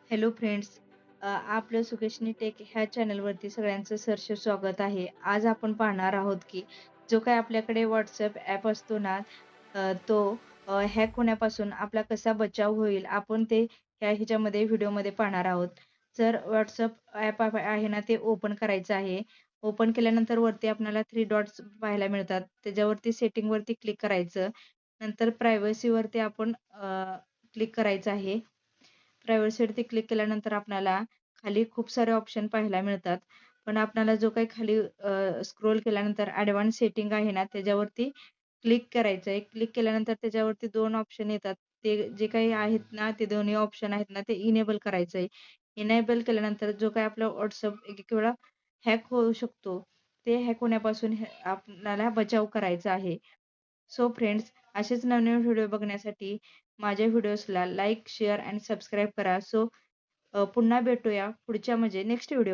Hello friends. आपलं Sukeshani take ह्या चॅनलवरती सगळ्यांचं सहर्ष स्वागत आहे. आज आपण पाहणार आहोत की जो काही आपल्याकडे WhatsApp ॲप असतो ना, तो हॅक होण्यापासून आपला कसा बचाव होईल, आपण ते ह्याच्यामध्ये व्हिडिओमध्ये पाहणार आहोत. जर WhatsApp ॲप आहे ना, ते ओपन करायचं आहे. ओपन केल्यानंतर वरती आपल्याला 3 डॉट्स पाहायला मिळतात. त्याच्यावरती सेटिंगवरती क्लिक करायचं. नंतर प्रायव्हसीवरती आपण क्लिक करायचं आहे. प्रायव्हसीवरती क्लिक केल्यानंतर आपल्याला खाली खूप सारे ऑप्शन पाहायला मिळतात. पण आपल्याला जो काही खाली स्क्रोल केल्यानंतर ॲडव्हान्स सेटिंग आहे ना, त्याच्यावरती क्लिक करायचं आहे. क्लिक केल्यानंतर त्याच्यावरती 2 ऑप्शन येतात. ते जे काही आहेत ना, ते दोन्ही ऑप्शन आहेत ना, ते इनेबल करायचं आहे. इनेबल केल्यानंतर जो काही आपला WhatsApp एक-एक वेळा हॅक होऊ शकतो. ते हॅक होण्यापासून आपल्याला बचाव करायचा आहे. सो फ्रेंड्स, असेच नवनवीन व्हिडिओ बघण्यासाठी माझ्या व्हिडिओजला लाईक, शेअर आणि सबस्क्राईब करा. पुन्हा भेटूया पुढच्या म्हणजे नेक्स्ट व्हिडिओ